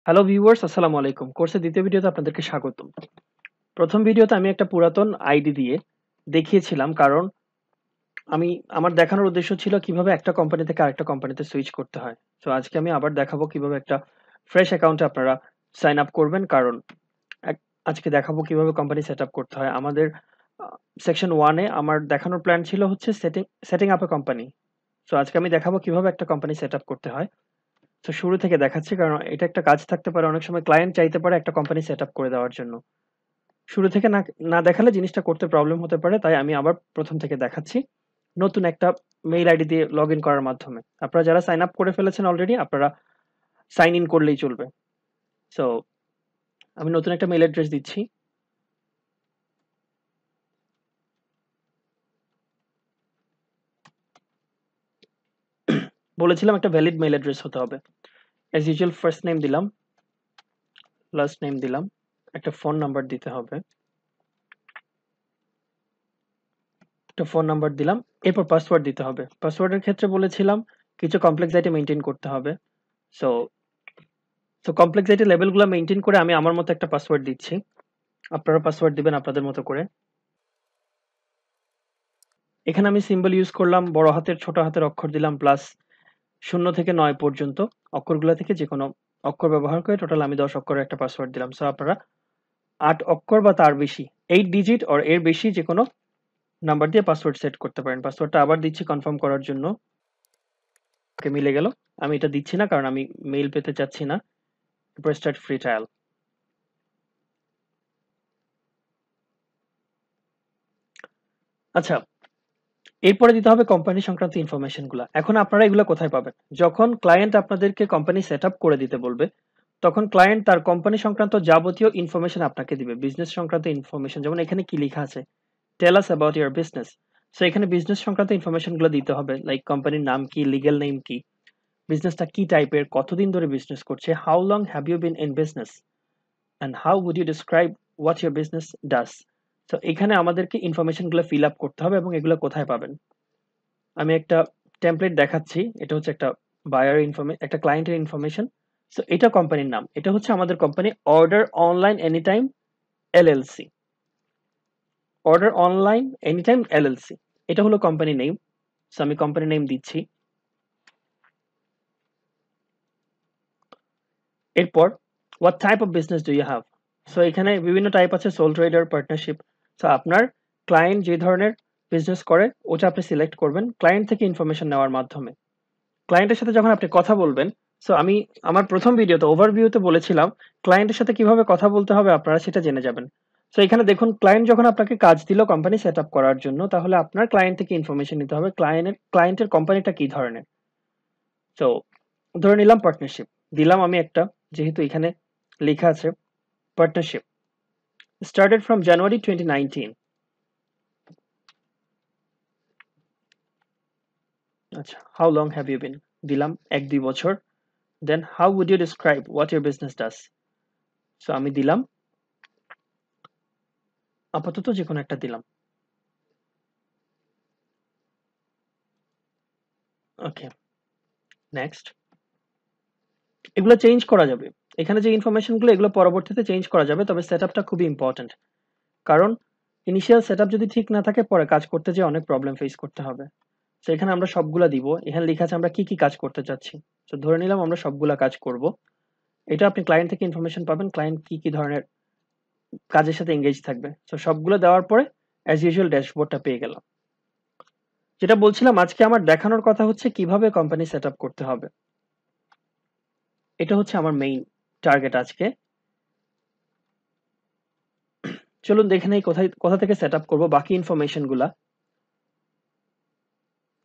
Hello viewers, আসসালামু আলাইকুম। কোর্সের দ্বিতীয় ভিডিওতে আপনাদেরকে স্বাগতম। প্রথম ভিডিওতে আমি একটা পুরাতন আইডি দিয়ে দেখিয়েছিলাম, কারণ আমি আমার দেখানোর উদ্দেশ্য ছিল কিভাবে একটা কোম্পানি থেকে আরেকটা কোম্পানিতে সুইচ করতে হয়। তো আজকে আমি আবার দেখাবো কিভাবে একটা ফ্রেশ অ্যাকাউন্টে আপনারা সাইন আপ করবেন, কারণ এক আজকে দেখাবো কিভাবে কোম্পানি সেট আপ করতে হয়। আমাদের সেকশন 1 এ আমার দেখানোর প্ল্যান ছিল হচ্ছে setting up a company. So আজকে আমি দেখাবো কিভাবে একটা কোম্পানি সেট আপ করতে হয়। তো শুরু থেকে দেখাচ্ছি, কারণ এটা একটা কাজ থাকতে পারে, অনেক সময় ক্লায়েন্ট চাইতে পারে একটা কোম্পানি সেট আপ করে দেওয়ার জন্য। শুরু থেকে না না দেখালে জিনিসটা করতে প্রবলেম হতে পারে, তাই আমি আবার প্রথম থেকে দেখাচ্ছি নতুন একটা মেইল আইডি দিয়ে লগ ইন করার মাধ্যমে। আপনারা যারা সাইন আপ করে ফেলেছেন অলরেডি, আপনারা সাইন ইন করলেই চলবে। সো আমি নতুন একটা মেইল অ্যাড্রেস দিচ্ছি। বলেছিলাম একটা ভ্যালিড মেইল অ্যাড্রেস হতে হবে। অ্যাজ ইউজুয়াল ফার্স্ট নেম দিলাম, লাস্ট নেম দিলাম, একটা ফোন নাম্বার দিতে হবে, একটা ফোন নাম্বার দিলাম, এরপর পাসওয়ার্ড দিতে হবে। পাসওয়ার্ডের ক্ষেত্রে বলেছিলাম কিছু কমপ্লেক্সিটি মেনটেন করতে হবে। সো সো কমপ্লেক্সিটি লেভেলগুলো মেনটেন করে আমি আমার মতো একটা পাসওয়ার্ড দিচ্ছি। আপনারা পাসওয়ার্ড দিবেন আপনাদের মতো করে। এখানে আমি সিম্বল ইউজ করলাম, বড় হাতের ছোট হাতের অক্ষর দিলাম, প্লাস 0 থেকে 9 পর্যন্ত অক্ষরগুলো থেকে যে কোনো অক্ষর ব্যবহার করে টোটাল আমি 10 অক্ষরের একটা পাসওয়ার্ড দিলাম। সো আপনারা 8 অক্ষর বা তার বেশি, 8 ডিজিট অর এর বেশি যে কোনো নাম্বার দিয়ে পাসওয়ার্ড সেট করতে পারেন। পাসওয়ার্ডটা আবার দিচ্ছি কনফার্ম করার জন্য। ওকে, মিলে গেল। আমি এটা দিচ্ছি না কারণ আমি মেইল পেতে চাচ্ছি না। এরপর স্টার্ট ফ্রি ট্রায়াল। আচ্ছা, এরপরে দিতে হবে কোম্পানি সংক্রান্ত ইনফরমেশন গুলা। এখন আপনারা এগুলো কোথায় পাবেন? যখন ক্লায়েন্ট আপনাদেরকে কোম্পানি সেট আপ করে দিতে বলবে, তখন ক্লায়েন্ট তার কোম্পানি সংক্রান্ত যাবতীয় ইনফরমেশন আপনাকে দিবে। বিজনেস সংক্রান্ত ইনফরমেশন, যেমন এখানে কি লেখা আছে, tell us about your business. So এখানে বিজনেস সংক্রান্ত ইনফরমেশন গুলো দিতে হবে, লাইক কোম্পানির নাম কি, লিগ্যাল নেম কি, বিজনেসটা কি টাইপের, কতদিন ধরে বিজনেস করছে, how long have you been in business, and how would you describe what your business does. তো এখানে আমাদেরকে ইনফরমেশন গুলো ফিল আপ করতে হবে, এবং এগুলো কোথায় পাবেন? আমি একটা টেমপ্লেট দেখাচ্ছি। এটা হচ্ছে একটা বায়ার ইনফরমেশন, একটা ক্লায়েন্টের ইনফরমেশন। সো এটা কোম্পানির নাম, এটা হচ্ছে আমাদের company order online anytime LLC. Order online anytime LLC, এটা হলো কোম্পানি নেম। সো আমি কোম্পানি নেম দিচ্ছি। এরপর what type of business do you have. So এখানে বিভিন্ন টাইপ আছে, সোল ট্রেডার, পার্টনারশিপ। সো আপনার ক্লায়েন্ট যে ধরনের বিজনেস করে ওটা আপনি সিলেক্ট করবেন ক্লায়েন্ট থেকে ইনফরমেশন নেওয়ার মাধ্যমে। ক্লায়েন্টের সাথে যখন আপনি কথা বলবেন, সো আমি আমার প্রথম ভিডিওতে ওভারভিউতে বলেছিলাম ক্লায়েন্টের সাথে কিভাবে কথা বলতে হবে, আপনারা সেটা জেনে যাবেন। সো এখানে দেখুন, ক্লায়েন্ট যখন আপনাকে কাজ দিল কোম্পানি সেট আপ করার জন্য, তাহলে আপনার ক্লায়েন্ট থেকে ইনফরমেশন নিতে হবে ক্লায়েন্টের কোম্পানিটা কি ধরনের। সো ধরে নিলাম পার্টনারশিপ, দিলাম আমি একটা, যেহেতু এখানে লেখা আছে পার্টনারশিপ স্টার্টেড ফ্রম জানুয়ারি 2019। আচ্ছা, how long have you been, দিলাম 1-2 বছর। Then how would you describe what your business does. So আমি দিলাম আপাতত যে কোনো একটা দিলাম। ওকে, নেক্সট। এগুলো চেঞ্জ করা যাবে। এখানে যে ইনফরমেশন গুলো, এগুলো পরবর্তীতে চেঞ্জ করা যাবে, তবে সেটআপটা খুবই ইম্পর্টেন্ট। কারণ ইনিশিয়াল সেটআপ যদি ঠিক না থাকে, পরে কাজ করতে যেয়ে অনেক প্রবলেম ফেস করতে হবে। তো এখানে আমরা সবগুলা দিব। এখানে লেখা আছে আমরা কি কি কাজ করতে চাচ্ছি। তো ধরে নিলাম আমরা সবগুলা কাজ করব। এটা আপনি ক্লায়েন্ট থেকে ইনফরমেশন পাবেন, ক্লায়েন্ট কি কি ধরনের কাজের সাথে এঙ্গেজ থাকবে। তো সবগুলো দেওয়ার পরে অ্যাজ ইউজুয়াল ড্যাশবোর্ডটা পেয়ে গেলাম। যেটা বলছিলাম, আজকে আমার দেখানোর কথা হচ্ছে কিভাবে কোম্পানি সেটআপ করতে হবে। এটা হচ্ছে আমার মেইন টার্গেট আজকে। চলুন দেখে নেই কোথায় কোথা থেকে সেট আপ করবো বাকি ইনফরমেশন গুলা।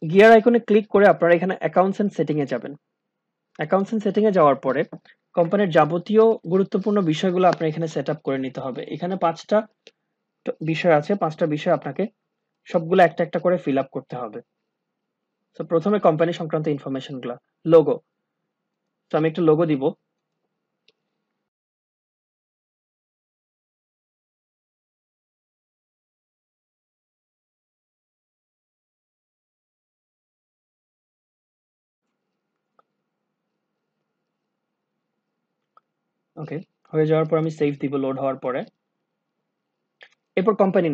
গিয়ার আইকনে ক্লিক করে আপনারা এখানে অ্যাকাউন্টস এন্ড সেটিং এ যাবেন। অ্যাকাউন্টস এন্ড সেটিং এ যাওয়ার পরে কোম্পানির যাবতীয় গুরুত্বপূর্ণ বিষয়গুলো আপনার এখানে সেট আপ করে নিতে হবে। এখানে 5টা বিষয় আছে, 5টা বিষয় আপনাকে সবগুলো একটা একটা করে ফিল আপ করতে হবে। তো প্রথমে কোম্পানি সংক্রান্ত ইনফরমেশন গুলা, লোগো। তো আমি একটা লোগো দিব। ওকে, হয়ে যাওয়ার পর আমি সেভ দিব লোড হওয়ার পরে। এরপর কোম্পানি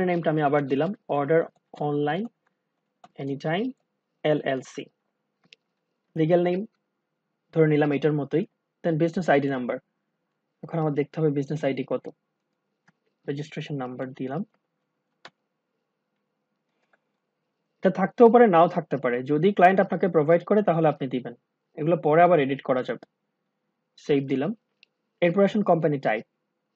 নেমটা আমি আবার দিলাম order online anytime LLC. Legal name ধরে নিলাম এটার মতোই। দেন বিজনেস আইডি নাম্বার, এখন আমার দেখতে হবে বিজনেস আইডি কত, রেজিস্ট্রেশন নাম্বার দিলাম। এটা থাকতেও পারে নাও থাকতে পারে, যদি ক্লায়েন্ট আপনাকে প্রোভাইড করে তাহলে আপনি দিবেন, এগুলো পরে আবার এডিট করা যাবে। সেভ দিলাম। এরপর আসুন কোম্পানি টাইপ,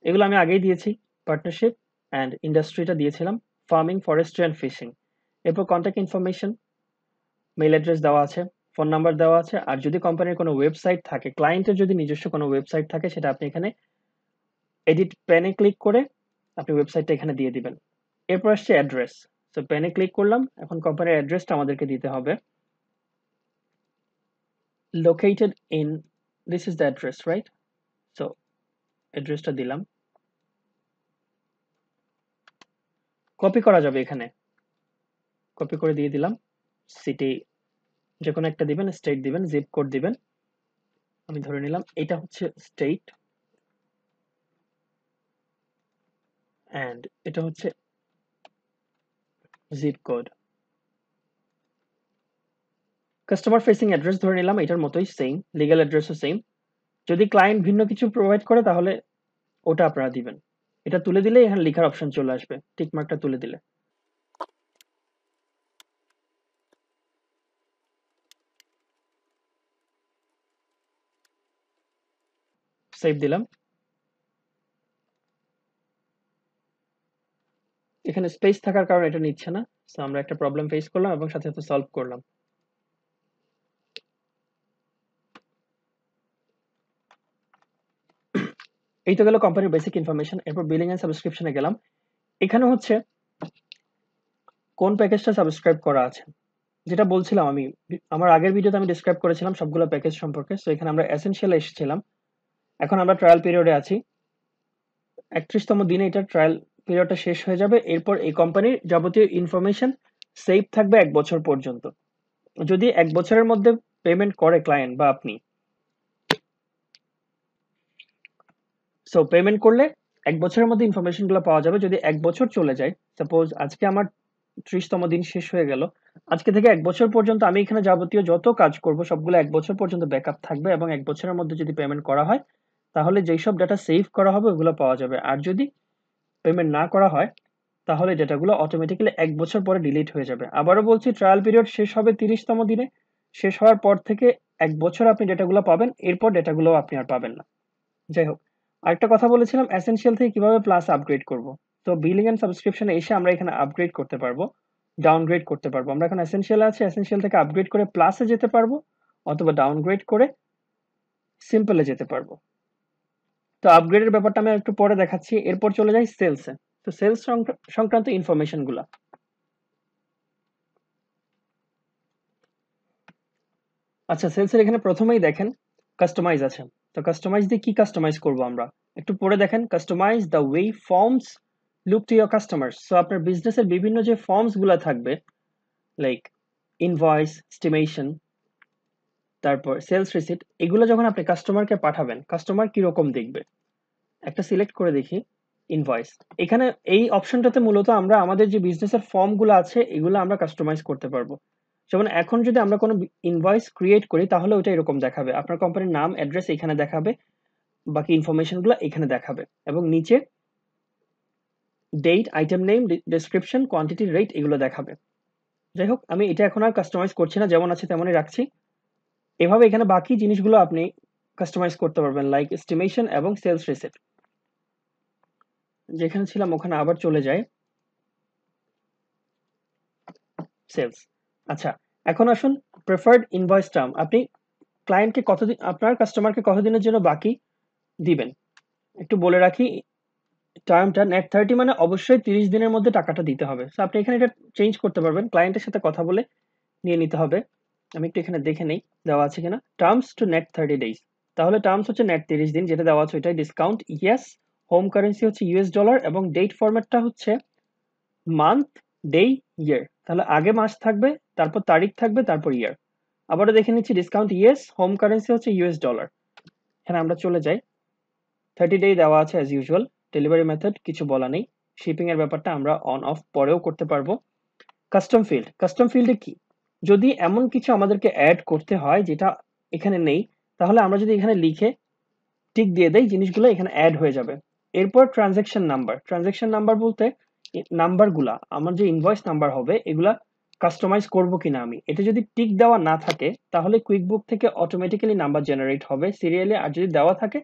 এগুলো আমি আগেই দিয়েছি, পার্টনারশিপ অ্যান্ড ইন্ডাস্ট্রিটা দিয়েছিলাম ফার্মিং ফরেস্ট্রি অ্যান্ড ফিশিং। এরপর কন্ট্যাক্ট ইনফরমেশন, মেইল অ্যাড্রেস দেওয়া আছে, ফোন নাম্বার দেওয়া আছে, আর যদি কোম্পানির কোনো ওয়েবসাইট থাকে, ক্লায়েন্টের যদি নিজস্ব কোনো ওয়েবসাইট থাকে সেটা আপনি এখানে এডিট প্যানে ক্লিক করে আপনি ওয়েবসাইটটা এখানে দিয়ে দিবেন। এরপর আসছে অ্যাড্রেস, সো প্যানে ক্লিক করলাম, এখন কোম্পানির অ্যাড্রেসটা আমাদেরকে দিতে হবে। Located in, this is the address right, so অ্যাড্রেসটা দিলাম। কপি করা যাবে, এখানে কপি করে দিয়ে দিলাম। সিটি যে কোনো একটা দিবেন, স্টেট দিবেন, জিপ কোড দিবেন। আমি ধরে নিলাম এটা হচ্ছে স্টেট অ্যান্ড এটা হচ্ছে zip code. Customer facing address ধরে নিলাম এটার মতোই সেম, লিগ্যাল অ্যাড্রেসও সেম। যদি ক্লায়েন্ট ভিন্ন কিছু প্রোভাইড করে তাহলে ওটা আপনারা দিবেন। এটা তুলে দিলে এখানে লেখার অপশন চলে আসবে, টিক মার্কটা তুলে দিলে। সেভ দিলাম। এখানে স্পেস থাকার কারণে এটা নিচ্ছে না, সো আমরা একটা প্রবলেম ফেস করলাম এবং সাথে সাথে সলভ করলাম। এই তো গেল কোম্পানির বেসিক ইনফরমেশন। এরপর বিলিং এন্ড সাবস্ক্রিপশনে গেলাম। এখানে হচ্ছে কোন প্যাকেজটা সাবস্ক্রাইব করা আছে, যেটা বলছিলাম আমি আমার আগের ভিডিওতে আমি ডিসক্রাইব করেছিলাম সবগুলো প্যাকেজ সম্পর্কে। সো এখানে আমরা এসেনশিয়াল এসেছিলাম, এখন আমরা ট্রায়াল পিরিয়ডে আছি। 31তম দিনে এটা ট্রায়াল পিরিয়ডটা শেষ হয়ে যাবে। এরপর এই কোম্পানির যাবতীয় ইনফরমেশন সেভ থাকবে 1 বছর পর্যন্ত। যদি 1 বছরের মধ্যে পেমেন্ট করে ক্লায়েন্ট বা আপনি, সো পেমেন্ট করলে 1 বছরের মধ্যে ইনফরমেশনগুলো পাওয়া যাবে। যদি 1 বছর চলে যায়, সাপোজ আজকে আমার 30তম দিন শেষ হয়ে গেল, আজকে থেকে 1 বছর পর্যন্ত আমি এখানে যাবতীয় যত কাজ করব সবগুলো 1 বছর পর্যন্ত ব্যাকআপ থাকবে, এবং 1 বছরের মধ্যে যদি পেমেন্ট করা হয় তাহলে যেই সব ডাটা সেভ করা হবে ওগুলো পাওয়া যাবে। আর যদি পেমেন্ট না করা হয় তাহলে ডেটাগুলো অটোমেটিক্যালি 1 বছর পরে ডিলিট হয়ে যাবে। আবারও বলছি, ট্রায়াল পিরিয়ড শেষ হবে 30তম দিনে, শেষ হওয়ার পর থেকে 1 বছর আপনি ডেটাগুলো পাবেন, এরপর ডেটাগুলো আপনি আর পাবেন না। যাই হোক, আরেকটা কথা বলেছিলাম এসেনশিয়াল থেকে কিভাবে প্লাস আপগ্রেড করব। তো বিলিং এন্ড সাবস্ক্রিপশনে এসে আমরা এখানে আপগ্রেড করতে পারবো, ডাউনগ্রেড করতে পারবো। আমরা এখন এসেনশিয়াল আছে, এসেনশিয়াল থেকে আপগ্রেড করে প্লাসে যেতে পারবো, অথবা ডাউনগ্রেড করে সিম্পলে যেতে পারবো। তো আপগ্রেডের ব্যাপারটা আমি একটু পরে দেখাচ্ছি। এরপর চলে যাই সেলসে। তো সেলস সংক্রান্ত ইনফরমেশন গুলা, আচ্ছা সেলসের এখানে প্রথমেই দেখেন কাস্টমাইজ আছে। তো কাস্টমাইজ দিয়ে কি কাস্টমাইজ করব আমরা একটু পরে দেখেন। Customise the way forms look to your customers. So আপনার বিজনেসের বিভিন্ন যে ফর্মস গুলা থাকবে, লাইক ইনভয়েস, এস্টিমেশন, তারপর সেলস রিসিট, এগুলো যখন আপনি কাস্টমারকে পাঠাবেন কাস্টমার কিরকম দেখবে, একটা সিলেক্ট করে দেখি ইনভয়েস। এখানে এই অপশনটাতে মূলত আমরা আমাদের যে বিজনেসের ফর্মগুলো আছে এগুলো আমরা কাস্টমাইজ করতে পারবো। যেমন এখন যদি আমরা কোনো ইনভয়েস ক্রিয়েট করি তাহলে ওটা এরকম দেখাবে, আপনার কোম্পানির নাম, অ্যাড্রেস এখানে দেখাবে, বাকি ইনফরমেশনগুলো এখানে দেখাবে, এবং নিচে date, item name, description, quantity, rate এগুলো দেখাবে। যাই হোক, আমি এটা এখন আর কাস্টমাইজ করছি না, যেমন আছে তেমনই রাখছি। এভাবে এখানে বাকি জিনিসগুলো আপনি কাস্টমাইজ করতে পারবেন, লাইক এস্টিমেশন এবং সেলস রিসিট। যেখানে ছিলাম ওখানে আবার চলে যায় সেলস। আচ্ছা, এখন আসুন প্রেফার্ড ইনভয়েস টার্ম, আপনি ক্লায়েন্টকে কতদিন, আপনার কাস্টমারকে কতদিনের জন্য বাকি দিবেন একটু বলে রাখি। টার্মটা নেট 30, মানে অবশ্যই 30 দিনের মধ্যে টাকাটা দিতে হবে। সো আপনি এখানে এটা চেঞ্জ করতে পারবেন, ক্লায়েন্টের সাথে কথা বলে নিয়ে নিতে হবে। আমি একটু এখানে দেখে নেই দেওয়া আছে কিনা। টার্মস টু নেট 30 ডেজ, তাহলে টার্মস হচ্ছে নেট 30 দিন, যেটা দেওয়া আছে ওইটাই। ডিসকাউন্ট ইয়েস, হোম কারেন্সি হচ্ছে ইউএস ডলার, এবং ডেট ফরম্যাটটা হচ্ছে মান্থ, ডে, ইয়ার। তাহলে আগে মাস থাকবে, তারপর তারিখ থাকবে, তারপর ইয়ার। আবারও দেখে নিচ্ছি, ডিসকাউন্ট ইয়েস, হোম কারেন্সি হচ্ছে ইউএস ডলার। এখানে আমরা চলে যাই, 30 ডে দেওয়া আছে অ্যাজ ইউজুয়াল। ডেলিভারি মেথড কিছু বলা নেই। শিপিং এর ব্যাপারটা আমরা অন অফ পরেও করতে পারবো। কাস্টম ফিল্ডে কি, যদি এমন কিছু আমাদেরকে অ্যাড করতে হয় যেটা এখানে নেই, তাহলে আমরা যদি এখানে লিখে টিক দিয়ে দেই, জিনিসগুলো এখানে অ্যাড হয়ে যাবে। এরপর ট্রানজাকশন নাম্বার বলতে নাম্বারগুলা, আমার যে ইনভয়েস নাম্বার হবে এগুলা কাস্টমাইজ করব কিনা আমি, এটা যদি টিক দেওয়া না থাকে তাহলে কুইকবুক থেকে অটোমেটিক্যালি নাম্বার জেনারেট হবে সিরিয়ালি, আর যদি দেওয়া থাকে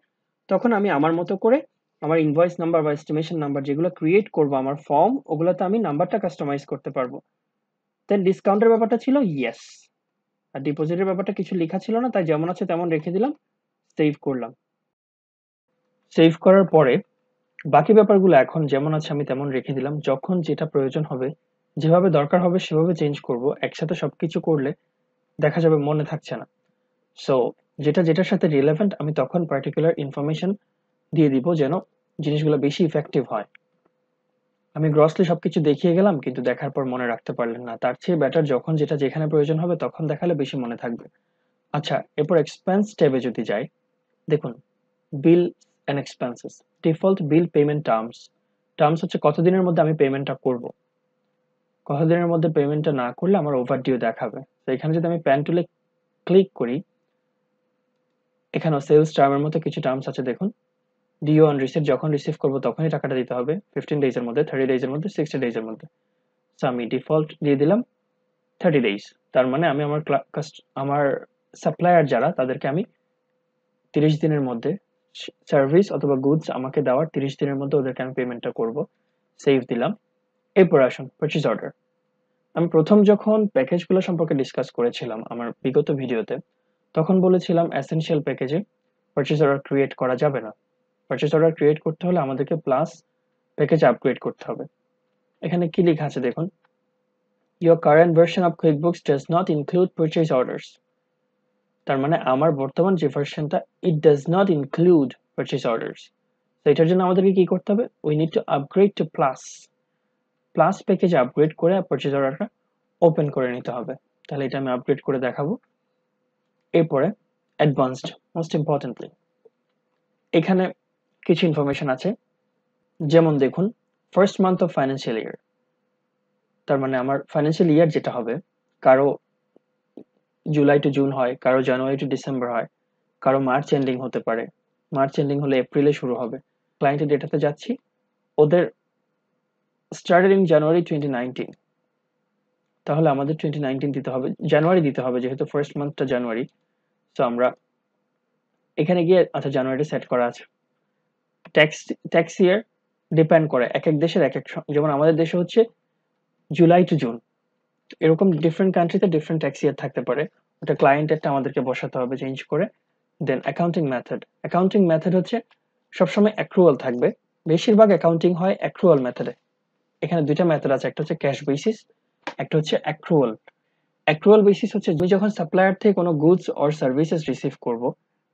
তখন আমি আমার মতো করে আমার ইনভয়েস নাম্বার বা এস্টিমেশন নাম্বার যেগুলো ক্রিয়েট করব আমার ফর্ম, ওগুলোতে আমি নাম্বারটা কাস্টমাইজ করতে পারবো। দেন ডিসকাউন্টের ব্যাপারটা ছিল ইয়েস, আর ডিপোজিটের ব্যাপারটা কিছু লেখা ছিল না, তাই যেমন আছে তেমন রেখে দিলাম, সেভ করলাম। সেভ করার পরে বাকি ব্যাপারগুলো এখন যেমন আছে আমি তেমন রেখে দিলাম। যখন যেটা প্রয়োজন হবে, যেভাবে দরকার হবে সেভাবে চেঞ্জ করব। একসাথে সবকিছু করলে দেখা যাবে মনে থাকছে না। সো যেটা যেটার সাথে রিলেভেন্ট আমি তখন পার্টিকুলার ইনফরমেশন দিয়ে দিব, যেন জিনিসগুলো বেশি ইফেক্টিভ হয়। আমি গ্রসলি সবকিছু দেখিয়ে গেলাম কিন্তু দেখার পর মনে রাখতে পারলেন না, তার চেয়ে বেটার যখন যেটা যেখানে প্রয়োজন হবে তখন দেখালে বেশি মনে থাকবে। আচ্ছা, এরপর এক্সপেন্স ট্যাবে যদি যাই, দেখুন bill and expenses, default bill payment terms হচ্ছে কতদিনের মধ্যে আমি পেমেন্টটা করব। কতদিনের মধ্যে পেমেন্টটা না করলে আমার ওভারডিউ দেখাবে। তো এখানে যদি আমি প্যান টুলে ক্লিক করি, এখানেও সেলস টার্মের মতো কিছু টার্মস আছে। দেখুন ডিও অন রিসিভ, যখন রিসিভ করবো তখনই টাকাটা দিতে হবে, 15 ডেজের মধ্যে, 30 ডেজের মধ্যে, 60 ডেজের মধ্যে। সো আমি ডিফল্ট দিয়ে দিলাম 30 ডেজ। তার মানে আমি আমার সাপ্লায়ার যারা তাদেরকে আমি 30 দিনের মধ্যে সার্ভিস অথবা গুডস আমাকে দেওয়ার 30 দিনের মধ্যে ওদেরকে আমি পেমেন্টটা করব। সেভ দিলাম। এরপর আসুন পারচেজ অর্ডার। আমি প্রথম যখন প্যাকেজগুলো সম্পর্কে ডিসকাস করেছিলাম আমার বিগত ভিডিওতে, তখন বলেছিলাম এসেনশিয়াল প্যাকেজে পারচেজ অর্ডার ক্রিয়েট করা যাবে না। পারচেজ অর্ডার ক্রিয়েট করতে হলে আমাদেরকে প্লাস প্যাকেজ আপগ্রেড করতে হবে। এখানে কি লেখা আছে দেখুন, your current version of QuickBooks does not include purchase orders. তার মানে আমার বর্তমান যে ভার্সনটা, it does not include purchase orders. তো এটার জন্য আমাদেরকে কি করতে হবে, we need to upgrade to plus package upgrade করে পারচেজ অর্ডারটা ওপেন করে নিতে হবে। তাহলে এটা আমি আপগ্রেড করে দেখাবো। এরপরে অ্যাডভান্সড, মোস্ট ইম্পর্টেন্টলি এখানে কিছু ইনফরমেশন আছে। যেমন দেখুন first month of financial year, তার মানে আমার ফাইন্যান্সিয়াল ইয়ার যেটা হবে, কারো জুলাই টু জুন হয়, কারো জানুয়ারি টু ডিসেম্বর হয়, কারো মার্চ এন্ডিং হতে পারে, মার্চ এন্ডিং হলে এপ্রিলে শুরু হবে। ক্লায়েন্টের ডেটাতে যাচ্ছি, ওদের স্টার্টেড ইন জানুয়ারি 2019, তাহলে আমাদের 2019 দিতে হবে, জানুয়ারি দিতে হবে যেহেতু ফার্স্ট মান্থটা জানুয়ারি। তো আমরা এখানে গিয়ে, আচ্ছা জানুয়ারি সেট করা আছে। ট্যাক্স ইয়ার ডিপেন্ড করে এক এক দেশের এক এক, যেমন আমাদের দেশে হচ্ছে জুলাই টু জুন, এরকম ডিফারেন্ট কান্ট্রিতে ডিফারেন্ট ট্যাক্স ইয়ার থাকতে পারে, ওটা ক্লায়েন্টেরটা আমাদেরকে বসাতে হবে চেঞ্জ করে। দেন অ্যাকাউন্টিং মেথড হচ্ছে সবসময় অ্যাক্রুয়াল থাকবে, বেশিরভাগ অ্যাকাউন্টিং হয় অ্যাক্রুয়াল মেথডে। এখানে দুইটা মেথড আছে, একটা হচ্ছে ক্যাশ বেসিস, একটা হচ্ছে অ্যাক্রুয়াল। অ্যাক্রুয়াল বেসিস হচ্ছে আমি যখন সাপ্লায়ার থেকে কোনো গুডস অর সার্ভিসেস রিসিভ করব,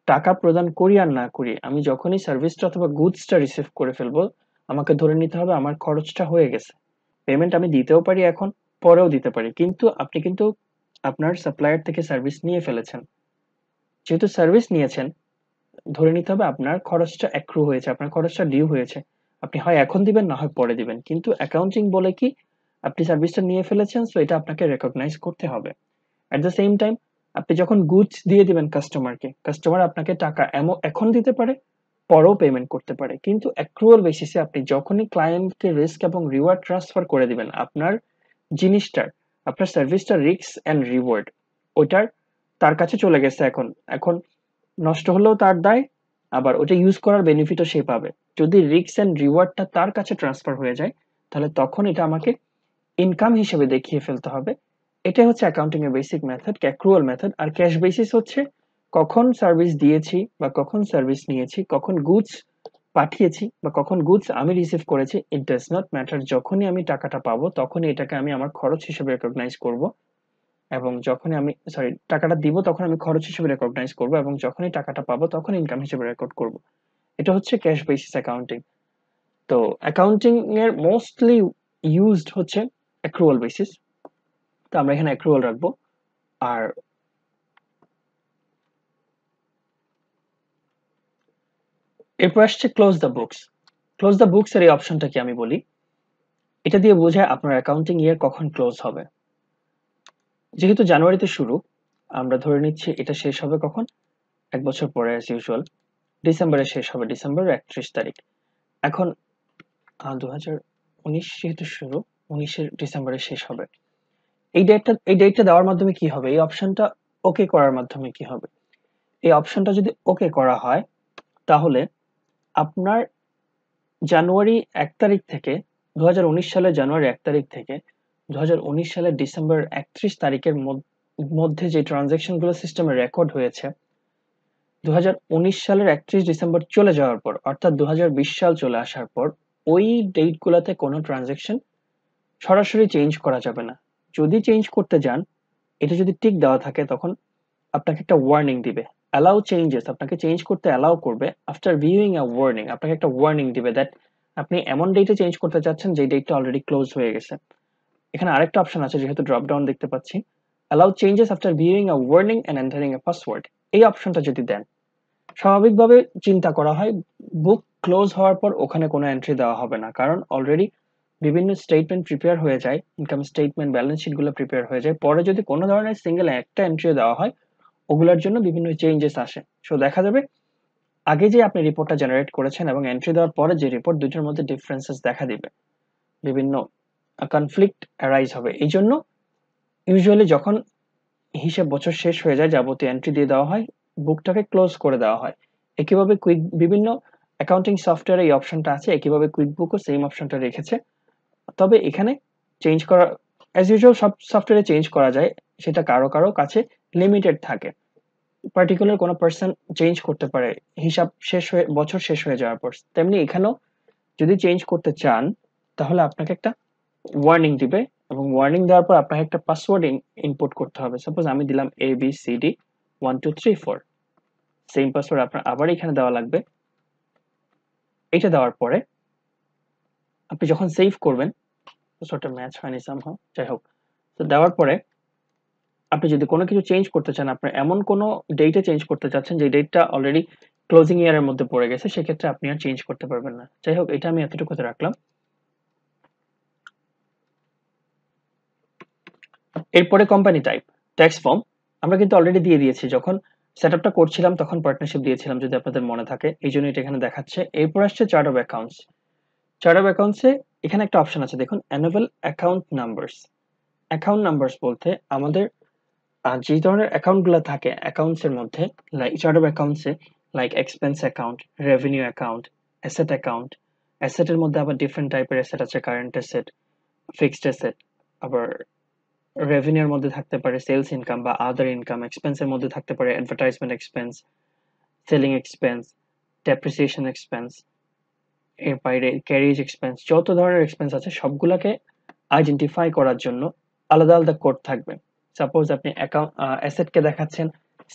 টাকা প্রদান করি আর না করি, আমি যখনই সার্ভিসটা অথবা গুডসটা রিসিভ করে ফেলবো, আমাকে ধরে নিতে হবে আমার খরচটা হয়ে গেছে। পেমেন্ট আমি দিতেও পারি এখন, পরেও দিতে পারি, কিন্তু আপনি কিন্তু আপনার সাপ্লায়ার থেকে সার্ভিস নিয়ে ফেলেছেন। যেহেতু সার্ভিস নিয়েছেন, ধরে নিতে হবে আপনার খরচটা অ্যাক্রু হয়েছে, আপনার খরচটা ডিউ হয়েছে। আপনি হয় এখন দিবেন না হয় পরে দিবেন, কিন্তু অ্যাকাউন্টিং বলে কি আপনি সার্ভিসটা নিয়ে ফেলেছেন, সো এটা আপনাকে রেকগনাইজ করতে হবে। এট দ্য সেম টাইম আপনি যখন গুডস দিয়ে দিবেন কাস্টমারকে, কাস্টমার আপনাকে টাকা এখন দিতে পারে, পরেও পেমেন্ট করতে পারে, কিন্তু অ্যাক্রুয়াল বেসিসে আপনি যখনই ক্লায়েন্টকে রিস্ক এবং রিওয়ার্ড ট্রান্সফার করে দিবেন, আপনার জিনিসটার, আপনার সার্ভিসটার রিস্ক এন্ড রিওয়ার্ড ওইটার তার কাছে চলে গেছে। এখন এখন নষ্ট হলেও তার দায়, আবার ওটা ইউজ করার বেনিফিটও সে পাবে। যদি রিস্ক এন্ড রিওয়ার্ডটা তার কাছে ট্রান্সফার হয়ে যায়, তাহলে তখন এটা আমাকে ইনকাম হিসেবে দেখিয়ে ফেলতে হবে। এটাই হচ্ছে অ্যাকাউন্টিং এর বেসিক মেথড, অ্যাক্রুয়াল মেথড। আর ক্যাশ বেসিস হচ্ছে কখন সার্ভিস দিয়েছি বা কখন সার্ভিস নিয়েছি, কখন গুডস পাঠিয়েছি বা কখন গুডস আমি রিসিভ করেছি, ইট ডাজ নট ম্যাটার। যখনই আমি টাকাটা পাবো তখনই এটাকে আমি আমার খরচ হিসেবে রেকগনাইজ করব, এবং যখনই আমি টাকাটা দিব তখন আমি খরচ হিসেবে রেকগনাইজ করব, এবং যখনই টাকাটা পাবো তখন ইনকাম হিসেবে রেকর্ড করব। এটা হচ্ছে ক্যাশ বেসিস অ্যাকাউন্টিং। তো অ্যাকাউন্টিং এর মোস্টলি ইউজড হচ্ছে অ্যাক্রুয়াল বেসিস, তো আমরা এখানে অ্যাক্রুয়াল রাখবো। আর এরপর আসছে close the books. Close the books এর এই অপশনটা কি আমি বলি, এটা দিয়ে বোঝায় আপনার অ্যাকাউন্টিং ইয়ার কখন ক্লোজ হবে। যেহেতু জানুয়ারিতে শুরু, আমরা ধরে নিচ্ছি এটা শেষ হবে কখন, 1 বছর পরে অ্যাজ ইউজুয়াল ডিসেম্বরে শেষ হবে, ডিসেম্বরের 31 তারিখ। এখন 2019 যেহেতু শুরু, 19-এর ডিসেম্বরে শেষ হবে। এই ডেটটা দেওয়ার মাধ্যমে কি হবে, এই অপশনটা ওকে করার মাধ্যমে কি হবে, এই অপশনটা যদি ওকে করা হয় তাহলে আপনার জানুয়ারি 1 তারিখ থেকে 2019 সালের জানুয়ারি 1 তারিখ থেকে 2019 সালের ডিসেম্বর 31 তারিখের মধ্যে যে ট্রানজাকশন গুলো সিস্টেমে রেকর্ড হয়েছে, 2019 সালের 31 ডিসেম্বর চলে যাওয়ার পর অর্থাৎ 2020 সাল চলে আসার পর ওই ডেট গুলাতে কোনো ট্রানজাকশন সরাসরি চেঞ্জ করা যাবে না। যদি চেঞ্জ করতে যান, এটা যদি টিক দেওয়া থাকে তখন আপনাকে একটা ওয়ার্নিং দিবে, অ্যালাউ চেঞ্জেস, আপনাকে চেঞ্জ করতে অ্যালাউ করবে। আফটার ভিউইং আ ওয়ার্নিং, আপনাকে একটা ওয়ার্নিং দিবে দ্যাট আপনি এমন ডেটে চেঞ্জ করতে চাচ্ছেন যে ডেটটা অলরেডি ক্লোজ হয়ে গেছে। এখানে আরেকটা অপশন আছে, যেহেতু ড্রপ ডাউন দেখতে পাচ্ছি, allow changes after viewing a warning and entering a password. এই অপশনটা যদি দেন, স্বাভাবিকভাবে চিন্তা করা হয় বুক ক্লোজ হওয়ার পর ওখানে কোনো এন্ট্রি দেওয়া হবে না, কারণ অলরেডি বিভিন্ন স্টেটমেন্ট প্রিপেয়ার হয়ে যায়, ইনকাম স্টেটমেন্ট, ব্যালেন্স শিট গুলো প্রিপেয়ার হয়ে যায়। পরে যদি কোনো ধরনের সিঙ্গেল একটা এন্ট্রি দেওয়া হয়, ওগুলোর জন্য বিভিন্ন চেঞ্জেস আসে। সো দেখা যাবে আগে যে আপনি রিপোর্টটা জেনারেট করেছেন এবং এন্ট্রি দেওয়ার পরে যে রিপোর্ট, দুটোর মধ্যে ডিফারেন্সেস দেখা দিবে, বিভিন্ন কনফ্লিক্ট অ্যারাইজ হবে। এই জন্য ইউজুয়ালি যখন হিসাব বছর শেষ হয়ে যায়, যাবতীয় এন্ট্রি দিয়ে দেওয়া হয়, বুকটাকে ক্লোজ করে দেওয়া হয়। একইভাবে বিভিন্ন অ্যাকাউন্টিং সফটওয়্যারে এই অপশনটা আছে, একইভাবে কুইক বুকও সেম অপশনটা রেখেছে। তবে এখানে চেঞ্জ করা অ্যাজ ইউজুয়াল সব সফটওয়্যারে চেঞ্জ করা যায়, সেটা কারো কারো কাছে লিমিটেড থাকে। পার্টিকুলার কোনো পার্সন চেঞ্জ করতে পারে হিসাব শেষ হয়ে, বছর শেষ হয়ে যাওয়ার পর। তেমনি এখানেও যদি চেঞ্জ করতে চান তাহলে আপনাকে একটা ওয়ার্নিং দিবে এবং ওয়ার্নিং দেওয়ার পর আপনাকে একটা পাসওয়ার্ড ইনপুট করতে হবে। সাপোজ আমি দিলাম ABCD1234, সেম পাসওয়ার্ড আপনার আবার এখানে দেওয়া লাগবে। এটা দেওয়ার পরে আপনি যখন সেভ করবেন, পাসওয়ার্ডটা ম্যাচ হয়নি সামহাউ, যাই হোক, তো দেওয়ার পরে আপনি যদি কোনো কিছু চেঞ্জ করতে চান, আপনার এমন কোনো ডেটে চেঞ্জ করতে চাচ্ছেন যে ডেটটা অলরেডি ক্লোজিং ইয়ারের মধ্যে পড়ে গেছে, সেক্ষেত্রে আপনি আর চেঞ্জ করতে পারবেন না। যাই হোক, এটা আমি এতটুকুতে রাখলাম। এরপরে কোম্পানি টাইপ, ট্যাক্স ফর্ম আমরা কিন্তু অলরেডি দিয়ে দিয়েছি, যখন সেটআপটা করছিলাম তখন পার্টনারশিপ দিয়েছিলাম, যদি আপনাদের মনে থাকে, এই জন্য এটা এখানে দেখাচ্ছে। এরপর আসছে chart of accounts. Chart of অ্যাকাউন্টসে এখানে একটা অপশন আছে, দেখুন, annual account numbers. Account numbers বলতে আমাদের যে ধরনের অ্যাকাউন্ট গুলো থাকে অ্যাকাউন্টস এর মধ্যে, লাইক চার্ট অফ অ্যাকাউন্টসে, like expense account, revenue account, asset account. অ্যাসেটের মধ্যে আবার ডিফারেন্ট টাইপের অ্যাসেট আছে, কারেন্ট অ্যাসেট, ফিক্সড অ্যাসেট, আবার রেভিনিউর মধ্যে থাকতে পারে সেলস ইনকাম বা আদার ইনকাম, এক্সপেন্সের মধ্যে থাকতে পারে advertisement expense, selling expense, depreciation expense, এর বাইরে ক্যারিজ এক্সপেন্স। যত ধরনের এক্সপেন্স আছে সবগুলাকে আইডেন্টিফাই করার জন্য আলাদা আলাদা কোড থাকবে। সাপোজ আপনি অ্যাসেটকে দেখাচ্ছেন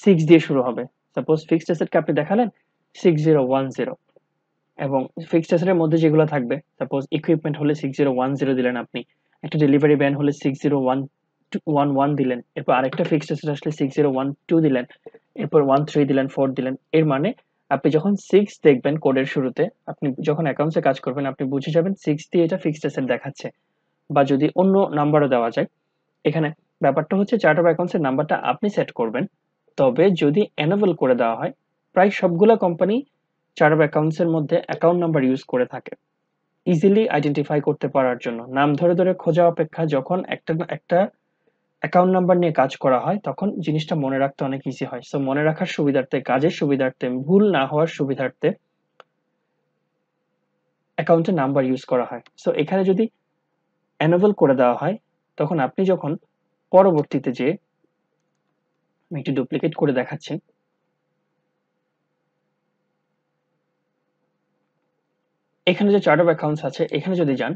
6 দিয়ে শুরু হবে, সাপোজ ফিক্সড অ্যাসেটকে আপনি দেখালেন 6010, এবং ফিক্সড অ্যাসেটের মধ্যে যেগুলো থাকবে, সাপোজ ইকুইপমেন্ট হলে 6010 দিলেন আপনি, একটা ডেলিভারি ভ্যান হলে 6011 দিলেন, এরপর আরেকটা ফিক্সড অ্যাসেট আসলে 6012 দিলেন, এরপর 13 দিলেন, 4 দিলেন। এর মানে আপনি যখন 6 দেখবেন কোডের শুরুতে, আপনি যখন অ্যাকাউন্টসে কাজ করবেন আপনি বুঝে যাবেন 6 দিয়ে এটা ফিক্সড অ্যাসেট দেখাচ্ছে, বা যদি অন্য নাম্বারও দেওয়া যায়। এখানে ব্যাপারটা হচ্ছে চার্ট অফ অ্যাকাউন্টসের নাম্বারটা আপনি সেট করবেন, তবে যদি এনেবল করে দেওয়া হয়, প্রায় সবগুলো কোম্পানি চার্ট অফ অ্যাকাউন্টস এর মধ্যে অ্যাকাউন্ট নাম্বার ইউজ করে থাকে ইজিলি আইডেন্টিফাই করতে পারার জন্য। নাম ধরে ধরে খোঁজা অপেক্ষা যখন একটা একটা অ্যাকাউন্ট নাম্বার নিয়ে কাজ করা হয় তখন জিনিসটা মনে রাখতে অনেক ইজি হয়। সো মনে রাখার সুবিধার্থে, কাজের সুবিধার্থে, ভুল না হওয়ার সুবিধার্থে অ্যাকাউন্টের নাম্বার ইউজ করা হয়। সো এখানে যদি এনেবল করে দেওয়া হয় তখন আপনি যখন পরবর্তীতে যে, আমি একটু ডুপ্লিকেট করে দেখাচ্ছি, এখানে যে চার্ট অফ অ্যাকাউন্টস আছে এখানে যদি যান,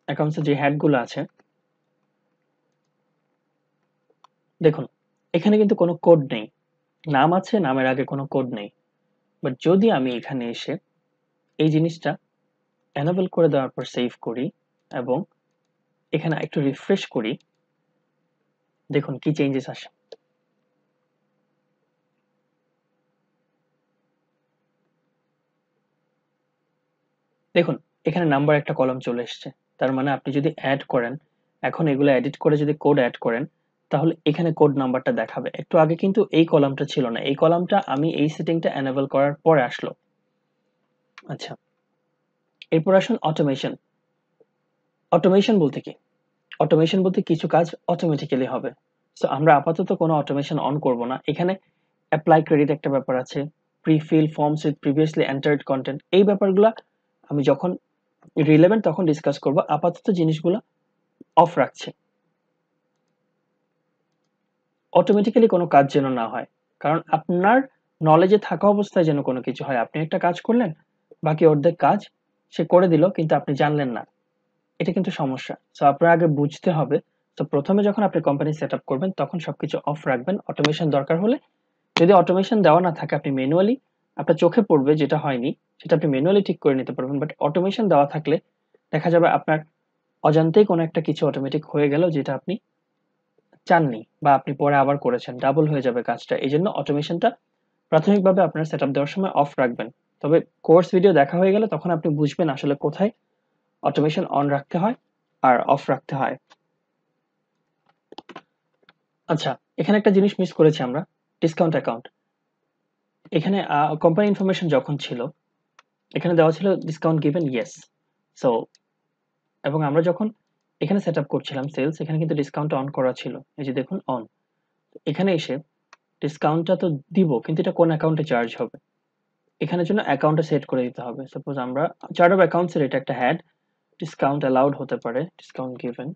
অ্যাকাউন্টসের যে হেড গুলো আছে দেখুন, এখানে কিন্তু কোনো কোড নেই, নাম আছে, নামের আগে কোনো কোড নেই। বাট যদি আমি এখানে এসে এই জিনিসটা এনেবল করে দেওয়ার পর সেভ করি এবং এখানে একটু রিফ্রেশ করি, দেখুন কি চেঞ্জেস আসে। দেখুন এখানে নাম্বার একটা কলাম চলে এসছে, তার মানে আপনি যদি অ্যাড করেন, এখন এগুলো এডিট করে যদি কোড অ্যাড করেন, তাহলে এখানে কোড নাম্বারটা দেখাবে। একটু আগে কিন্তু এই কলামটা ছিল না, এই কলামটা আমি এই সেটিংটা এনেবল করার পরে আসলো। আচ্ছা, এরপর আসুন অটোমেশন। অটোমেশন বলতে কি? অটোমেশন বলতে কিছু কাজ অটোমেটিক্যালি হবে। সো আমরা আপাতত কোনো অটোমেশন অন করব না। এখানে অ্যাপ্লাই ক্রেডিট একটা ব্যাপার আছে, prefill forms with previously entered content, এই ব্যাপারগুলো আমি যখন রিলেভেন্ট তখন ডিসকাস করব। আপাতত জিনিসগুলো অফ রাখছে। অটোমেটিক্যালি কোনো কাজ যেন না হয়, কারণ আপনার নলেজে থাকা অবস্থায় যেন কোনো কিছু হয়। আপনি একটা কাজ করলেন, বাকি অর্ধেক কাজ সে করে দিল কিন্তু আপনি জানলেন না, এটা কিন্তু সমস্যা। সো আপনার আগে বুঝতে হবে। তো প্রথমে যখন আপনি কোম্পানি সেট আপ করবেন তখন সবকিছু অফ রাখবেন। অটোমেশন দরকার হলে, যদি অটোমেশন দেওয়া না থাকে, আপনি ম্যানুয়ালি, আপনার চোখে পড়বে যেটা হয়নি সেটা আপনি ম্যানুয়ালি ঠিক করে নিতে পারবেন। বাট অটোমেশন দেওয়া থাকলে দেখা যাবে আপনার অজান্তেই কোনো একটা কিছু অটোমেটিক হয়ে গেল যেটা আপনি চাননি, বা আপনি পরে আবার করেছেন, ডাবল হয়ে যাবে কাজটা। এই জন্য অটোমেশনটা প্রাথমিকভাবে আপনার সেট আপ দেওয়ার সময় অফ রাখবেন। তবে কোর্স ভিডিও দেখা হয়ে গেলে তখন আপনি বুঝবেন আসলে কোথায় অটোমেশন অন রাখতে হয় আর অফ রাখতে হয়। আচ্ছা, এখানে একটা জিনিস মিস করেছি আমরা, ডিসকাউন্ট অ্যাকাউন্ট। এখানে কোম্পানি ইনফরমেশন যখন ছিল, এখানে দেওয়া ছিল ডিসকাউন্ট গিভেন ইয়েস। সো এবং আমরা যখন এখানে সেট আপ করছিলাম সেলস, এখানে কিন্তু ডিসকাউন্ট অন করা ছিল, এই যে দেখুন অন। এখানে এসে ডিসকাউন্টটা তো দিব, কিন্তু এটা কোন অ্যাকাউন্টে চার্জ হবে, এখানের জন্য অ্যাকাউন্টে সেট করে দিতে হবে। সাপোজ আমরা চার্ট অফ অ্যাকাউন্টস এর এটা একটা হ্যাড, ডিসকাউন্ট অ্যালাউড হতে পারে, ডিসকাউন্ট গিভেন,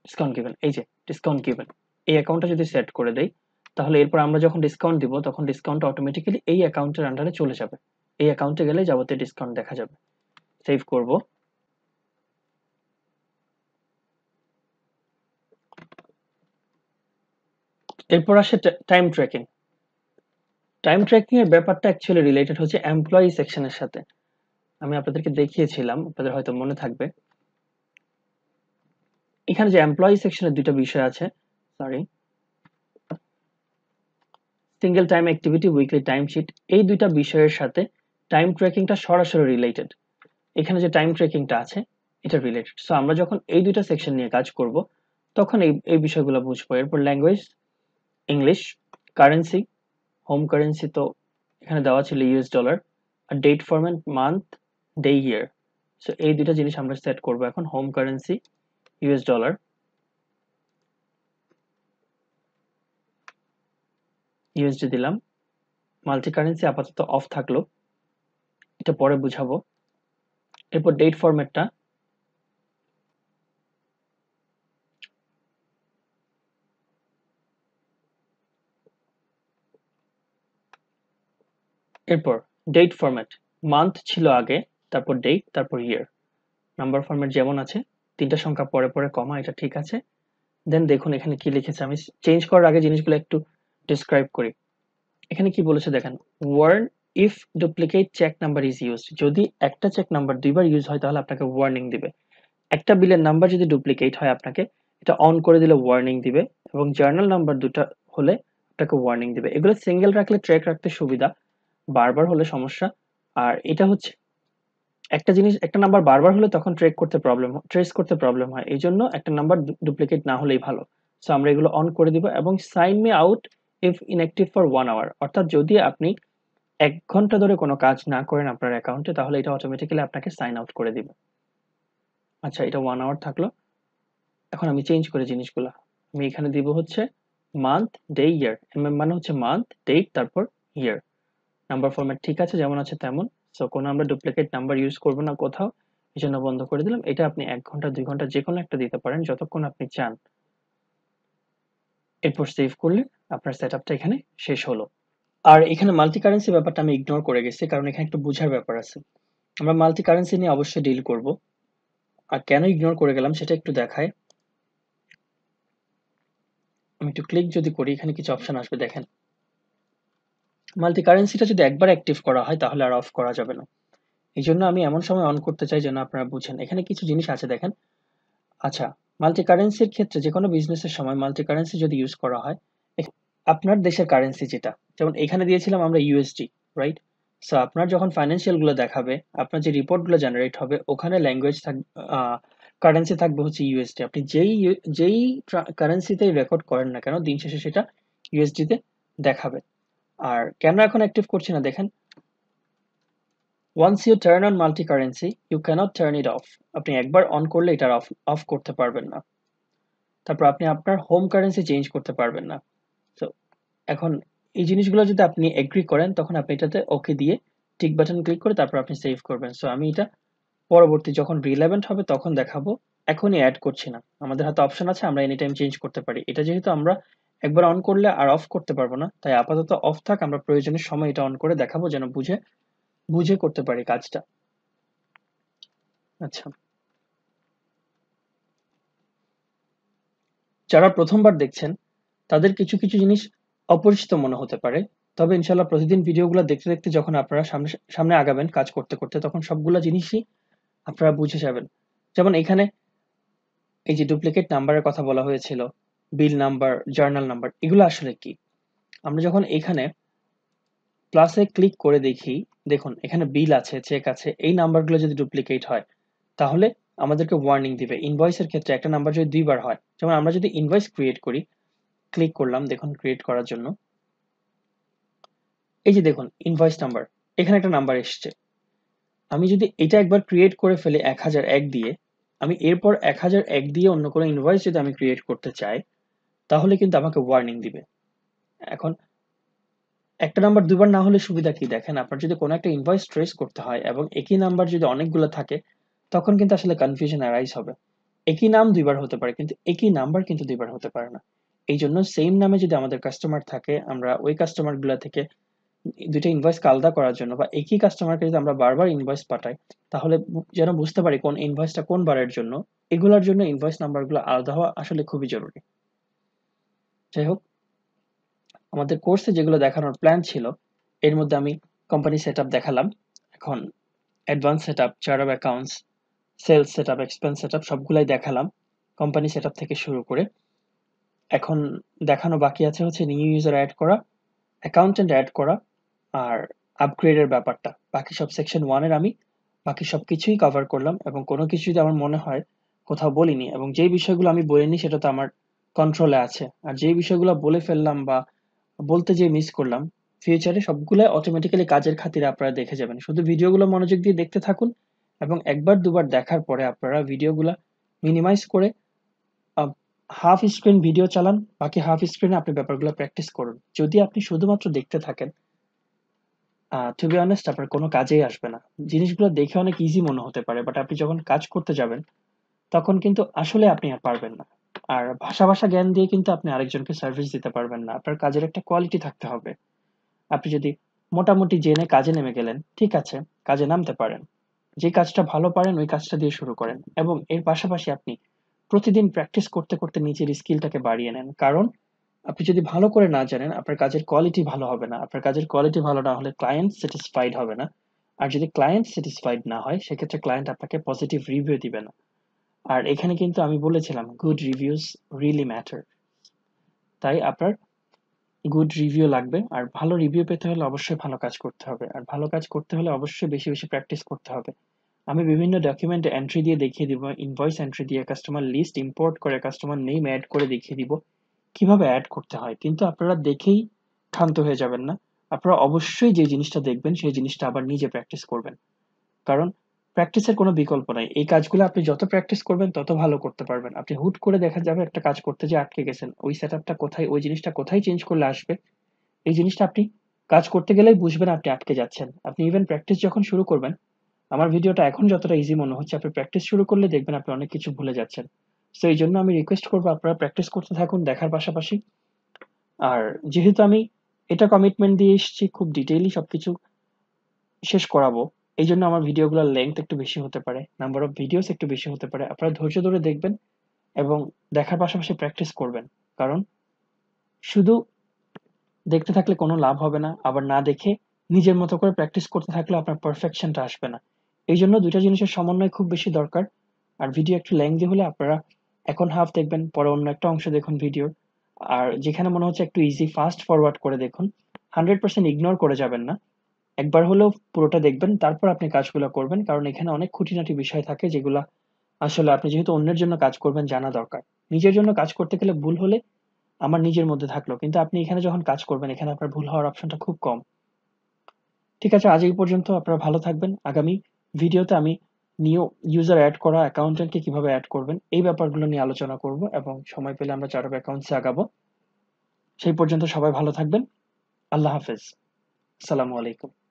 ডিসকাউন্ট গিভেন, এই যে ডিসকাউন্ট গিভেন, এই অ্যাকাউন্টটা যদি সেট করে দেই, তাহলে এরপর আমরা যখন ডিসকাউন্ট দিব তখন ডিসকাউন্ট অটোমেটিক্যালি এই অ্যাকাউন্টের আন্ডারে চলে যাবে। এই অ্যাকাউন্টে গেলে যাবতীয় ডিসকাউন্ট দেখা যাবে। সেভ করব। এরপর আসে টাইম ট্র্যাকিং। টাইম ট্র্যাকিং এর ব্যাপারটা অ্যাকচুয়ালি রিলেটেড হচ্ছে এমপ্লয়ি সেকশনের সাথে। আমি আপনাদেরকে দেখিয়েছিলাম, আপনাদের হয়তো মনে থাকবে। এখানে যে এমপ্লয়ি সেকশনের দুইটা বিষয় আছে, sorry, single time activity, weekly time sheet, এই দুইটা বিষয়ের সাথে টাইম ট্র্যাকিংটা সরাসরি রিলেটেড। এখানে যে টাইম ট্র্যাকিংটা আছে এটা রিলেটেড। সো আমরা যখন এই দুইটা সেকশন নিয়ে কাজ করব তখন এই বিষয়গুলো বুঝবো। এরপর language, English, currency, home currency তো এখানে দেওয়া ছিল ইউএস ডলার, আর ডেট ফরম্যাট মান্থ, ডে, ইয়ার। সো এই দুইটা জিনিস আমরা সেট করব এখন। Home currency US dollar, USD দিলাম। মাল্টি কারেন্সি আপাতত অফ থাকলো, এটা পরে বুঝাবো। এরপর ডেট ফরম্যাটটা, এরপর ডেট ফরম্যাট, মান্থ ছিল আগে, তারপর ডেট, তারপর ইয়ার। নাম্বার ফরম্যাট যেমন আছে, তিনটা সংখ্যা পরে পরে কমা, এটা ঠিক আছে। দেন দেখুন এখানে কি লিখেছে, আমি চেঞ্জ করার আগে জিনিসগুলো একটু ডিসক্রাইব করি। এখানে কি বলেছে দেখেন, warn if duplicate check number is used, যদি একটা চেক নাম্বার দুইবার ইউজ হয় তাহলে আপনাকে ওয়ার্নিং দিবে। একটা বিলের নাম্বার যদি ডুপ্লিকেট হয় আপনাকে এটা অন করে দিলে ওয়ার্নিং দিবে, এবং জার্নাল নাম্বার দুটো হলে আপনাকে ওয়ার্নিং দিবে। এগুলো সিঙ্গেল রাখলে ট্র্যাক রাখতে সুবিধা, বারবার হলে সমস্যা। আর এটা হচ্ছে একটা জিনিস, একটা নাম্বার বারবার হলে তখন ট্রেস করতে প্রবলেম হয়, এই জন্য একটা নাম্বার ডুপ্লিকেট না হলেই ভালো। সো আমরা এগুলো অন করে দিব। এবং sign me out if inactive for 1 hour, অর্থাৎ যদি আপনি 1 ঘন্টা ধরে কোনো কাজ না করেন আপনার অ্যাকাউন্টে, তাহলে এটা অটোমেটিক্যালি আপনাকে সাইন আউট করে দিবে। আচ্ছা, এটা 1 আওয়ার থাকলো। এখন আমি চেঞ্জ করে জিনিসগুলো, আমি এখানে দিব হচ্ছে মান্থ, ডে, ইয়ার। মানে হচ্ছে মান্থ, ডেট, তারপর ইয়ার। নাম্বার ফরম্যাট ঠিক আছে, যেমন আছে তেমন। সো কোনো আমরা ডুপ্লিকেট নাম্বার ইউজ করবো না কোথাও, এই জন্য বন্ধ করে দিলাম। এটা আপনি 1 ঘন্টা 2 ঘন্টা যে কোনো একটা দিতে পারেন, যতক্ষণ আপনি চান। এরপর সেভ করলে আপনার সেট আপটা এখানে শেষ হলো। আর এখানে মাল্টি কারেন্সি ব্যাপারটা আমি ইগনোর করে গেছি, কারণ এখানে একটু বোঝার ব্যাপার আছে। আমরা মাল্টি কারেন্সি নিয়ে অবশ্যই ডিল করব। আর কেন ইগনোর করে গেলাম সেটা একটু দেখায়। আমি একটু ক্লিক যদি করি, এখানে কিছু অপশন আসবে, দেখেন। মাল্টি কারেন্সিটা যদি একবার অ্যাক্টিভ করা হয় তাহলে আর অফ করা যাবে না। এই জন্য আমি এমন সময় অন করতে চাই যেন আপনারা বুঝেন। এখানে কিছু জিনিস আছে দেখেন। আচ্ছা, মাল্টি কারেন্সির ক্ষেত্রে যে কোনো বিজনেসের সময় মাল্টি কারেন্সি যদি ইউজ করা হয়, আপনার দেশের কারেন্সি যেটা, যেমন এখানে দিয়েছিলাম আমরা ইউএসডি, রাইট? সো আপনার যখন ফাইন্যান্সিয়াল গুলো দেখাবে, আপনার যে রিপোর্ট গুলো জেনারেট হবে, ওখানে ল্যাঙ্গুয়েজ থাকবে, কারেন্সি থাকবে হচ্ছে ইউএসডি। আপনি যেই কারেন্সিতেই রেকর্ড করেন না কেন, দিন শেষে সেটা ইউএসডি তে দেখাবে। আর কেন এখন অ্যাক্টিভ করছি না দেখেন, once you turn on multi currency you cannot turn it off. আপনি একবার অন করলে এটা অফ অফ করতে পারবেন না। তারপর আপনি আপনার হোম কারেন্সি চেঞ্জ করতে পারবেন না। তো এখন এই জিনিসগুলো যদি আপনি এগ্রি করেন, তখন আপনি এটাতে ওকে দিয়ে টিক বাটন ক্লিক করে তারপর আপনি সেভ করবেন। সো আমি এটা পরবর্তী যখন রিলেভেন্ট হবে তখন দেখাবো, এখনই অ্যাড করছি না। আমাদের হাতে অপশন আছে, আমরা এনি টাইম চেঞ্জ করতে পারি। এটা যেহেতু আমরা একবার অন করলে আর অফ করতে পারবো না, তাই আপাতত অফ থাক, আমরা প্রয়োজনের সময় এটা অন করে দেখাবো, যেন বুঝে বুঝে করতে পারি কাজটা। আচ্ছা, যারা প্রথমবার দেখছেন তাদের কিছু কিছু জিনিস অপরিচিত মনে হতে পারে, তবে ইনশাল্লাহ প্রতিদিন ভিডিওগুলো দেখতে দেখতে যখন আপনারা সামনে সামনে আগাবেন কাজ করতে করতে, তখন সবগুলা জিনিসই আপনারা বুঝে যাবেন। যেমন এখানে এই যে ডুপ্লিকেট নাম্বারের কথা বলা হয়েছিল, বিল নাম্বার, জার্নাল নাম্বার, এগুলো আসলে কি? আমরা যখন এখানে প্লাসে ক্লিক করে দেখি, দেখুন এখানে বিল আছে, চেক আছে, এই নাম্বারগুলো যদি ডুপ্লিকেট হয় তাহলে আমাদেরকে ওয়ার্নিং দিবে। ইনভয়েসের ক্ষেত্রে একটা নাম্বার যদি দুইবার হয়, যেমন আমরা যদি ইনভয়েস ক্রিয়েট করি, ক্লিক করলাম দেখুন ক্রিয়েট করার জন্য, এই যে দেখুন ইনভয়েস নাম্বার, এখানে একটা নাম্বার এসছে। আমি যদি এটা একবার ক্রিয়েট করে ফেলি 1001 দিয়ে, আমি এরপর 1001 দিয়ে অন্য কোনো ইনভয়েস যদি আমি ক্রিয়েট করতে চাই, তাহলে কিন্তু আমাকে ওয়ার্নিং দিবে। এখন একটা নাম্বার দুবার না হলে সুবিধা কি দেখেন, আপনার যদি কোনো একটা ইনভয়েস ট্রেস করতে হয় এবং একই নাম্বার যদি অনেকগুলো থাকে, তখন কিন্তু আসলে কনফিউশন অ্যারাইজ হবে। একই নাম দুইবার হতে পারে, কিন্তু একই নাম্বার কিন্তু দুইবার হতে পারে না। এই জন্য সেম নামে যদি আমাদের কাস্টমার থাকে, আমরা ওই কাস্টমার গুলা থেকে দুইটা ইনভয়েস আলাদা করার জন্য, বা একই কাস্টমারকে যদি আমরা বারবার ইনভয়েস পাঠাই, তাহলে যেন বুঝতে পারি কোন ইনভয়েসটা কোন বারের জন্য, এগুলোর জন্য ইনভয়েস নাম্বারগুলো আলাদা হওয়া আসলে খুবই জরুরি। যাই হোক, আমাদের কোর্সে যেগুলো দেখানোর প্ল্যান ছিল, এর মধ্যে আমি কোম্পানি সেটআপ দেখালাম। এখন advance setup, chart of accounts, sales setup, expense setup সবগুলাই দেখালাম কোম্পানি সেটআপ থেকে শুরু করে। এখন দেখানো বাকি আছে হচ্ছে নিউ ইউজার অ্যাড করা, অ্যাকাউন্টেন্ট অ্যাড করা, আর আপগ্রেডের ব্যাপারটা। বাকি সব সেকশন 1 এর আমি বাকি সবকিছুই কভার করলাম, এবং কোনো কিছু যদি আমার মনে হয় কোথাও বলিনি, এবং যেই বিষয়গুলো আমি বলিনি সেটা তো আমার কন্ট্রোলে আছে, আর যেই বিষয়গুলো বলে ফেললাম বা বলতে যেয়ে মিস করলাম, ফিউচারে সবগুলো অটোমেটিক্যালি কাজের খাতিরে আপনারা দেখে যাবেন। শুধু ভিডিওগুলো মনোযোগ দিয়ে দেখতে থাকুন, এবং একবার দুবার দেখার পরে আপনারা ভিডিওগুলো মিনিমাইজ করে হাফ স্ক্রিন ভিডিও চালান, বাকি হাফ স্ক্রিনে আপনি ব্যাপারগুলো প্র্যাকটিস করুন। যদি আপনি শুধুমাত্র দেখতে থাকেন, টু বি অনেস্ট আপনার কোনো কাজেই আসবে না। জিনিসগুলো দেখে অনেক ইজি মনে হতে পারে, বাট আপনি যখন কাজ করতে যাবেন তখন কিন্তু আসলে আপনি আর পারবেন না। আর ভাষা ভাষা জ্ঞান দিয়ে কিন্তু আপনি আরেকজনকে সার্ভিস দিতে পারবেন না। আপনার কাজের একটা কোয়ালিটি থাকতে হবে। আপনি যদি মোটামুটি জেনে কাজে নেমে গেলেন, ঠিক আছে, কাজে নামতে পারেন। যে কাজটা ভালো পারেন ওই কাজটা দিয়ে শুরু করেন, এবং এর পাশাপাশি আপনি প্রতিদিন প্র্যাকটিস করতে করতে নিজের স্কিলটাকে বাড়িয়ে নেন। কারণ আপনি যদি ভালো করে না জানেন, আপনার কাজের কোয়ালিটি ভালো হবে না। আপনার কাজের কোয়ালিটি ভালো না হলে ক্লায়েন্ট স্যাটিসফাইড হবে না। আর যদি ক্লায়েন্ট স্যাটিসফাইড না হয়, সেক্ষেত্রে ক্লায়েন্ট আপনাকে পজিটিভ রিভিউ দিবে না। আর এখানে কিন্তু আমি বলেছিলাম গুড রিভিউস রিয়েলি ম্যাটার। তাই আপনার গুড রিভিউ লাগবে, আর ভালো রিভিউ পেতে হলে অবশ্যই ভালো কাজ করতে হবে, আর ভালো কাজ করতে হলে অবশ্যই বেশি বেশি প্র্যাকটিস করতে হবে। আমি বিভিন্ন ডকুমেন্টে এন্ট্রি দিয়ে দেখিয়ে দিব, ইনভয়েস এন্ট্রি দিয়ে কাস্টমার লিস্ট ইম্পোর্ট করে কাস্টমার নেম অ্যাড করে দেখিয়ে দিব কিভাবে অ্যাড করতে হয়। কিন্তু আপনারা দেখেই ক্ষান্ত হয়ে যাবেন না, আপনারা অবশ্যই যে জিনিসটা দেখবেন সেই জিনিসটা আবার নিজে প্র্যাকটিস করবেন। কারণ প্র্যাকটিসের কোনো বিকল্প নাই। এই কাজগুলো আপনি যত প্র্যাকটিস করবেন তত ভালো করতে পারবেন। আপনি হুট করে দেখা যাবে একটা কাজ করতে যেয়ে আটকে গেছেন, ওই সেটআপটা কোথায়, ওই জিনিসটা কোথায় চেঞ্জ করলে আসবে, এই জিনিসটা আপনি কাজ করতে গেলেই বুঝবেন আপনি আটকে যাচ্ছেন। আপনি ইভেন প্র্যাকটিস যখন শুরু করবেন, আমার ভিডিওটা এখন যতটা ইজি মনে হচ্ছে, আপনি প্র্যাকটিস শুরু করলে দেখবেন আপনি অনেক কিছু ভুলে যাচ্ছেন। সো এই জন্য আমি রিকোয়েস্ট করবো আপনারা প্র্যাকটিস করতে থাকুন দেখার পাশাপাশি। আর যেহেতু আমি এটা কমিটমেন্ট দিয়ে এসেছি খুব ডিটেইলি সবকিছু শেষ করাবো, এই জন্য আমার ভিডিওগুলোর লেন্থ একটু বেশি হতে পারে, নাম্বার অফ ভিডিওস একটু বেশি হতে পারে। আপনারা ধৈর্য ধরে দেখবেন এবং দেখার পাশাপাশি প্র্যাকটিস করবেন। কারণ শুধু দেখতে থাকলে কোনো লাভ হবে না, আবার না দেখে নিজের মতো করে প্র্যাকটিস করতে থাকলে আপনার পারফেকশনটা আসবে না। এই জন্য দুইটা জিনিসের সমন্বয় খুব বেশি দরকার। আর ভিডিও একটু লেংদি হলে আপনারা এখন হাফ দেখবেন, পরে অন্য একটা অংশ দেখুন ভিডিওর। আর যেখানে মনে হচ্ছে একটু ইজি, ফাস্ট ফরওয়ার্ড করে দেখুন। 100% ইগনোর করে যাবেন না, একবার হলেও পুরোটা দেখবেন, তারপর আপনি কাজগুলো করবেন। কারণ এখানে অনেক খুঁটিনাটি বিষয় থাকে যেগুলা আসলে আপনি যেহেতু অন্যের জন্য কাজ করবেন জানা দরকার। নিজের জন্য কাজ করতে গেলে ভুল হলে আমার নিজের মধ্যে থাকলো। কিন্তু আপনি এখানে যখন কাজ করবেন এখানে আপনার ভুল হওয়ার অপশনটা খুব কম। ঠিক আছে, আজ এই পর্যন্ত। আপনারা ভালো থাকবেন। আগামী ভিডিওতে আমি নিউ ইউজার এড করা অ্যাকাউন্টেন্টকে কিভাবে এড করবেন এই ব্যাপারগুলো নিয়ে আলোচনা করব এবং সময় পেলে আমরা চার্ট অফ অ্যাকাউন্টসে আগাবো। সেই পর্যন্ত সবাই ভালো থাকবেন। আল্লাহ হাফেজ। আসসালামু আলাইকুম।